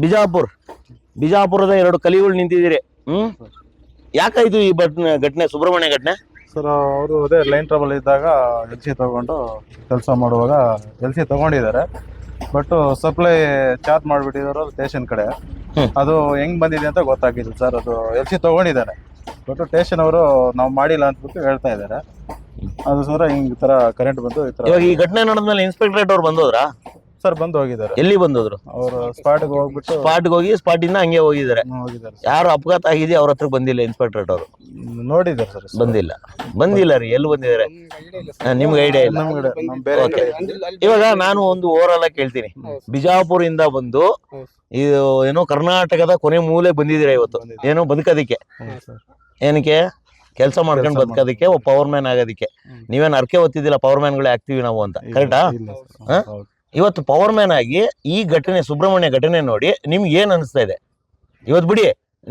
ಬಿಜಾಪುರದ 2 ಕಲಿಗಳು ನಿಂತಿದ್ದೀರಿ. ಯಾಕಾಯ್ತು ಈ ಘಟನೆ, ಸುಬ್ರಹ್ಮಣ್ಯ ಘಟನೆ? ಸರ್ ಅವರು ಅದೇ ಲೈನ್ ಟ್ರಬಲ್ ಇದ್ದಾಗ ಎಲ್ ಸಿ ತಗೊಂಡು ಕೆಲಸ ಮಾಡುವಾಗ ಎಲ್ ಸಿ ತಗೊಂಡಿದ್ದಾರೆ. ಬಟ್ ಸಪ್ಲೈ ಚಾರ್ಜ್ ಮಾಡಿಬಿಟ್ಟಿದ್ದಾರೆ ಸ್ಟೇಷನ್ ಕಡೆ. ಅದು ಹೆಂಗ್ ಬಂದಿದೆ ಅಂತ ಗೊತ್ತಾಗಿಲ್ಲ ಸರ್. ಅದು ಎಲ್ ಸಿ ತಗೊಂಡಿದ್ದಾರೆ, ಬಟ್ ಸ್ಟೇಷನ್ ಅವರು ನಾವು ಮಾಡಿಲ್ಲ ಅಂದ್ಬಿಟ್ಟು ಹೇಳ್ತಾ ಇದ್ದಾರೆ. ಅದು ಸರ್ ಹಿಂಗ್ ತರ ಕರೆಂಟ್ ಬಂದು ಈ ತರ. ಇವಾಗ ಈ ಘಟನೆ ನಡೆದ್ಮೇಲೆ ಇನ್ಸ್ಪೆಕ್ಟರೇಟ್ ಅವ್ರು ಬಂದೋದ್ರಾ? ಸರ್ ಬಂದು ಹೋಗಿದ್ದಾರೆ. ಎಲ್ಲಿ ಬಂದೋದ್ರು? ಅವರು ಸ್ಪಾಟ್ಗೆ ಹೋಗ್ಬಿಟ್ಟು ಸ್ಪಾಟ್ ಇಂದ ಹಂಗೆ ಹೋಗಿದ್ದಾರೆ. ಯಾರು ಅಪಘಾತ ಆಗಿದೆ ಅವ್ರ ಹತ್ರ ಬಂದಿಲ್ಲ ಇನ್ಸ್ಪೆಕ್ಟರೇಟ್ ಅವರು? ನೋಡಿದ್ದಾರೆ ಸರ್. ಬಂದಿಲ್ಲ ರೀ. ಎಲ್ಲಿ ಬಂದಿದ್ದಾರೆ ನಿಮ್ಗೆ ಐಡಿಯಾ ಇಲ್ಲ? ಓಕೆ, ಇವಾಗ ನಾನು ಒಂದು ಓವರಾಲ್ ಆಗಿ ಕೇಳ್ತೀನಿ. ಬಿಜಾಪುರ ಇಂದ ಬಂದು ಇದು ಏನೋ ಕರ್ನಾಟಕದ ಕೊನೆ ಮೂಲೆ ಬಂದಿದ್ದೀರಾ ಇವತ್ತು, ಏನೋ ಬದುಕೋದಿಕ್ಕೆ. ಏನಕ್ಕೆ? ಕೆಲಸ ಮಾಡ್ಕೊಂಡು ಬದುಕೋದಿಕ್ಕೆ, ಪವರ್ ಮ್ಯಾನ್ ಆಗೋದಿಕ್ಕೆ. ನೀವೇನು ಅರ್ಕೆ ಹೊತ್ತಿದ್ದಿಲ್ಲ ಪವರ್ ಮ್ಯಾನ್ಗಳೇ ಆಗ್ತೀವಿ ನಾವು ಅಂತ, ಕರೆಕ್ಟಾ? ಇವತ್ತು ಪವರ್ ಮ್ಯಾನ್ ಆಗಿ ಈ ಘಟನೆ, ಸುಬ್ರಹ್ಮಣ್ಯ ಘಟನೆ ನೋಡಿ ನಿಮ್ಗೆ ಏನ್ ಅನಿಸ್ತಾ ಇದೆ? ಇವತ್ತು ಬಿಡಿ,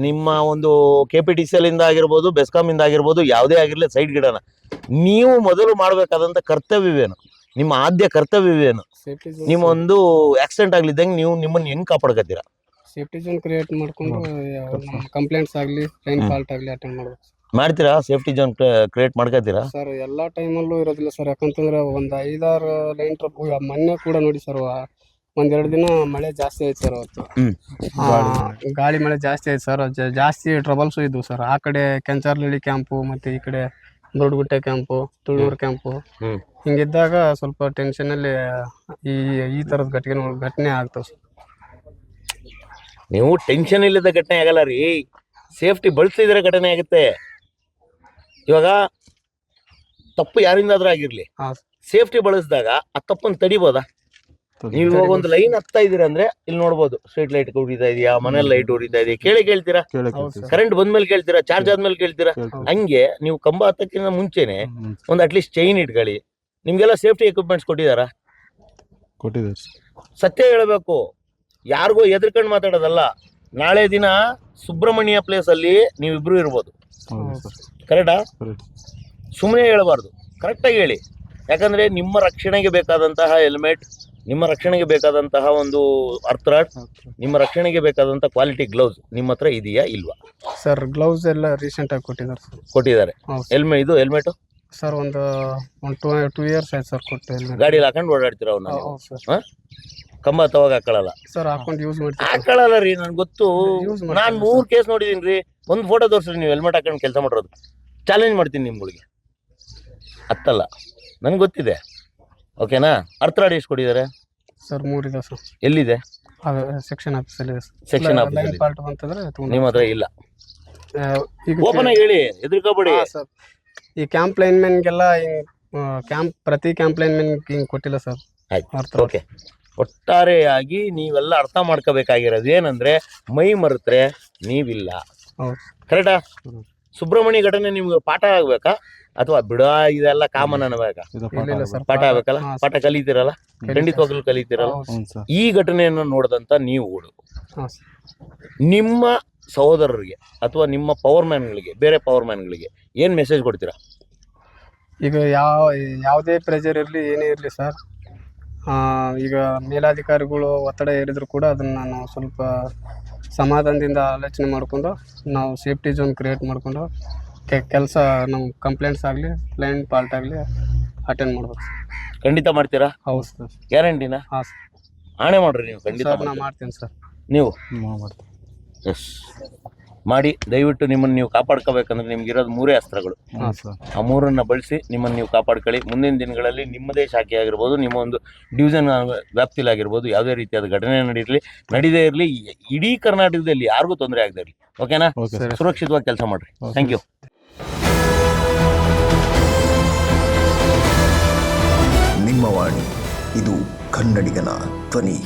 ನಿಮ್ಮ ಒಂದು KPTCL ಇಂದ ಆಗಿರ್ಬೋದು, ಬೆಸ್ಕಾಂ ಇಂದ ಆಗಿರ್ಬೋದು, ಯಾವುದೇ ಆಗಿರ್ಲಿ ಸೈಡ್ ಗಿಡನ, ನೀವು ಮೊದಲು ಮಾಡಬೇಕಾದಂತ ಕರ್ತವ್ಯವೇನು? ನಿಮ್ಮ ಆದ್ಯ ಕರ್ತವ್ಯವೇನು? ನಿಮ್ಮ ಒಂದು ಆಕ್ಸಿಡೆಂಟ್ ಆಗ್ಲಿದ್ದಂಗೆ ನೀವು ನಿಮ್ಮನ್ನ ಹೆಂಗ್ ಕಾಪಾಡ್ಕತ್ತೀರಾ? ಸೇಫ್ಟಿ ಝೋನ್ ಕ್ರಿಯೇಟ್ ಮಾಡ್ಕೊಂಡು ಕಂಪ್ಲೇಂಟ್ಸ್ ಆಗಲಿ, ಲೈನ್ ಫಾಲ್ಟ್ ಆಗಲಿ ಅಟೆಂಡ್ ಮಾಡ್ಬೇಕು. ಮಾಡ್ತೀರಾ? ಸೇಫ್ಟಿ ಝೋನ್ ಕ್ರಿಯೇಟ್ ಮಾಡ್ಕತ್ತೀರಾ? ಸರ್ ಎಲ್ಲಾ ಟೈಮಲ್ಲೂ ಇರೋದಿಲ್ಲ ಸರ್. ಯಾಕಂತಂದ್ರೆ ಒಂದು 5-6 ಲೈನ್ ಟ್ರಪ್ ಮೊನ್ನೆ ಕೂಡ ನೋಡಿ ಸರ್, 1-2 ದಿನ ಮಳೆ ಜಾಸ್ತಿ ಆಯ್ತು ಸರ್. ಅವತ್ತು ಗಾಳಿ ಮಳೆ ಜಾಸ್ತಿ ಆಯ್ತು ಸರ್. ಜಾಸ್ತಿ ಟ್ರಬಲ್ಸು ಇದ್ವು ಸರ್. ಆ ಕಡೆ ಕೆಂಚಾರ್ಲಹಳ್ಳಿ ಕ್ಯಾಂಪು, ಮತ್ತೆ ಈ ಕಡೆ ದೊಡ್ಡಗುಟ್ಟೆ ಕ್ಯಾಂಪು, ತುಳೂರು ಕ್ಯಾಂಪು. ಹಿಂಗಿದ್ದಾಗ ಸ್ವಲ್ಪ ಟೆನ್ಷನಲ್ಲಿ ಈ ಥರದ ಘಟನೆ ಆಗ್ತಾವ ಸರ್. ನೀವು ಟೆನ್ಷನ್ ಇಲ್ಲದ ಘಟನೆ ಆಗಲ್ಲ ರೀ, ಸೇಫ್ಟಿ ಬಳಸಿದ್ರೆ ಘಟನೆ ಆಗುತ್ತೆ. ಇವಾಗ ತಪ್ಪು ಯಾರಿಂದಾದ್ರೂ ಆಗಿರ್ಲಿ, ಸೇಫ್ಟಿ ಬಳಸಿದಾಗ ಆ ತಪ್ಪನ್ನು ತಡಿಬೋದಾ? ನೀವು ಇವಾಗ ಒಂದು ಲೈನ್ ಹತ್ತಾ ಇದೀರ ಅಂದ್ರೆ ಇಲ್ಲಿ ನೋಡ್ಬೋದು, ಸ್ಟ್ರೀಟ್ ಲೈಟ್ ಉರಿತಾ ಇದೆಯಾ, ಮನೇಲಿ ಲೈಟ್ ಉರಿತಾ ಇದೆಯಾ, ಕೇಳ್ತೀರಾ? ಕರೆಂಟ್ ಬಂದ್ಮೇಲೆ ಕೇಳ್ತೀರಾ? ಚಾರ್ಜ್ ಆದ್ಮೇಲೆ ಕೇಳ್ತೀರಾ? ಹಂಗೆ ನೀವು ಕಂಬ ಹತ್ತಕ್ಕಿಂತ ಮುಂಚೆನೆ ಒಂದು ಅಟ್ಲೀಸ್ಟ್ ಚೈನ್ ಇಟ್ಕೊಳ್ಳಿ. ನಿಮ್ಗೆಲ್ಲ ಸೇಫ್ಟಿ ಎಕ್ವಿಪ್ಮೆಂಟ್ಸ್ ಕೊಟ್ಟಿದಾರ? ಸತ್ಯ ಹೇಳಬೇಕು, ಯಾರಿಗೋ ಎದ್ರಕಂಡು ಮಾತಾಡೋದಲ್ಲ. ನಾಳೆ ದಿನ ಸುಬ್ರಹ್ಮಣ್ಯ ಪ್ಲೇಸ್ ಅಲ್ಲಿ ನೀವಿಬ್ರು ಇರ್ಬೋದು, ಕರೆಕ್ಟಾ? ಸುಮ್ಮನೆ ಹೇಳಬಾರ್ದು, ಕರೆಕ್ಟಾಗಿ ಹೇಳಿ. ಯಾಕಂದ್ರೆ ನಿಮ್ಮ ರಕ್ಷಣೆಗೆ ಬೇಕಾದಂತಹ ಹೆಲ್ಮೆಟ್, ನಿಮ್ಮ ರಕ್ಷಣೆಗೆ ಬೇಕಾದಂತಹ ಒಂದು ಅರ್ಥರಾಡ್, ನಿಮ್ಮ ರಕ್ಷಣೆಗೆ ಬೇಕಾದಂತಹ ಕ್ವಾಲಿಟಿ ಗ್ಲೌಸ್ ನಿಮ್ಮ ಹತ್ರ ಇದೆಯಾ ಇಲ್ವಾ? ಸರ್ ಗ್ಲೌಸ್ ಎಲ್ಲ ರೀಸೆಂಟ್ ಆಗಿ ಕೊಟ್ಟಿದ್ದಾರೆ. ಹೆಲ್ಮೆಟ್ ಸರ್ ಒಂದು 2 years ಆಯ್ತು ಸರ್ ಕೊಟ್ಟು. ಗಾಡಿಯಲ್ಲಿ ಹಾಕೊಂಡು ಓಡಾಡ್ತೀರ ಅವ್ನ? ಕಂಬ ತವಾಗ ಹಾಕೊಳ್ಳಲ್ಲ ಸರ್, ಹಾಕೊಂಡು ಯೂಸ್ ಮಾಡ್ತೀವಿ. ಹಾಕೊಳ್ಳಲ್ಲ ರೀ, ನನ್ಗೆ ಗೊತ್ತು. ನಾನು 3 ಕೇಸ್ ನೋಡಿದೀನಿ ರೀ. ಒಂದು ಫೋಟೋ ತೋರಿಸ್ರಿ ನೀವು ಹೆಲ್ಮೆಟ್ ಹಾಕೊಂಡು ಕೆಲಸ ಮಾಡಿರೋದು. ಚಾಲೆಂಜ್ ಮಾಡ್ತೀನಿ ನಿಮ್ಗಳಿಗೆ. ಹತ್ತಲ್ಲ, ನನ್ಗೆ ಗೊತ್ತಿದೆ. ಓಕೆನಾ? ಅರ್ಥರಾಡ್ ಎಷ್ಟು ಕೊಟ್ಟಿದ್ದಾರೆ ಸರ್? 3 ಇದೆ ಸರ್. ಎಲ್ಲಿದೆ? ಸೆಕ್ಷನ್ ಆಫೀಸಲ್ಲಿ. ಸೆಕ್ಷನ್ ಆಫೀಸಲ್ಲಿ ನಿಮ್ಮ ಹತ್ರ ಇಲ್ಲ? ಈಗ ಓಪನ್ ಆಗಿ ಹೇಳಿ, ಹೆದರ್ಕೋಬೇಡಿ. ಸರ್ ಈ ಕ್ಯಾಂಪ್ ಲೈನ್ಮೆನ್ಗೆಲ್ಲ ಪ್ರತಿ ಕ್ಯಾಂಪ್ ಲೈನ್ಮೆನ್ ಹಿಂಗೆ ಕೊಟ್ಟಿಲ್ಲ ಸರ್. ಆಯ್ತು, ಓಕೆ. ಒಟ್ಟಾರೆಯಾಗಿ ನೀವೆಲ್ಲ ಅರ್ಥ ಮಾಡ್ಕೋಬೇಕಾಗಿರೋದು ಏನಂದ್ರೆ, ಮೈ ಮರೆತ್ರೆ ನೀವಿಲ್ಲ, ಕರೆಕ್ಟಾ? ಸುಬ್ರಹ್ಮಣ್ಯ ಘಟನೆ ನಿಮ್ಗೆ ಪಾಠ ಆಗ್ಬೇಕಾ ಅಥವಾ ಬಿಡ ಇದೆಲ್ಲ ಕಾಮನ್ ಅನ್ಬೇಕಾ? ಪಾಠ ಆಗ್ಬೇಕಲ್ಲ. ಪಾಠ ಕಲಿತೀರಲ್ಲ, ಖಂಡಿತವಾಗ್ಲೂ ಕಲಿತೀರಲ್ಲ. ಈ ಘಟನೆಯನ್ನು ನೋಡಿದಂತ ನೀವು ನಿಮ್ಮ ಸಹೋದರರಿಗೆ ಅಥವಾ ನಿಮ್ಮ ಪವರ್ ಮ್ಯಾನ್ಗಳಿಗೆ, ಬೇರೆ ಪವರ್ ಮ್ಯಾನ್ಗಳಿಗೆ ಏನ್ ಮೆಸೇಜ್ ಕೊಡ್ತೀರಾ? ಈಗ ಯಾವುದೇ ಪ್ರೆಷರ್ ಇರಲಿ, ಏನೇ ಇರಲಿ ಸರ್, ಈಗ ಮೇಲಾಧಿಕಾರಿಗಳು ಒತ್ತಡ ಏರಿದ್ರು ಕೂಡ ಅದನ್ನು ನಾವು ಸ್ವಲ್ಪ ಸಮಾಧಾನದಿಂದ ಆಲೋಚನೆ ಮಾಡಿಕೊಂಡು ನಾವು ಸೇಫ್ಟಿ ಝೋನ್ ಕ್ರಿಯೇಟ್ ಮಾಡಿಕೊಂಡು ಕೆಲಸ, ನಾವು ಕಂಪ್ಲೇಂಟ್ಸ್ ಆಗಲಿ, ಲೈನ್ ಫಾಲ್ಟ್ ಆಗಲಿ ಅಟೆಂಡ್ ಮಾಡ್ಬೇಕು. ಖಂಡಿತ ಮಾಡ್ತೀರಾ? ಹೌದು ಸರ್. ಗ್ಯಾರಂಟಿನಾ? ಹಾಂ ಸರ್. ಆಣೆ ಮಾಡ್ರಿ ನೀವು. ಖಂಡಿತ ನಾನು ಮಾಡ್ತೀನಿ ಸರ್. ನೀವು ಎಸ್ ಮಾಡಿ. ದಯವಿಟ್ಟು ನಿಮ್ಮನ್ನು ನೀವು ಕಾಪಾಡ್ಕೋಬೇಕಂದ್ರೆ ನಿಮ್ಗಿರೋದು 3 ಅಸ್ತ್ರಗಳು. ಆ 3ಅನ್ನ ಬಳಸಿ ನಿಮ್ಮನ್ನು ನೀವು ಕಾಪಾಡ್ಕೊಳ್ಳಿ. ಮುಂದಿನ ದಿನಗಳಲ್ಲಿ ನಿಮ್ಮದೇ ಶಾಖೆ ಆಗಿರ್ಬೋದು, ನಿಮ್ಮ ಒಂದು ಡಿವಿಷನ್ ವ್ಯಾಪ್ತಿಲಿ ಆಗಿರ್ಬೋದು, ಯಾವುದೇ ರೀತಿಯಾದ ಘಟನೆ ನಡೀದೇ ಇರಲಿ, ಇಡೀ ಕರ್ನಾಟಕದಲ್ಲಿ ಯಾರಿಗೂ ತೊಂದರೆ ಆಗದೇ ಇರಲಿ. ಓಕೆನಾ? ಸುರಕ್ಷಿತವಾಗಿ ಕೆಲಸ ಮಾಡ್ರಿ. Thank you. ನಿಮ್ಮ ವಾಣಿ, ಇದು ಕನ್ನಡಿಗನ ಧ್ವನಿ.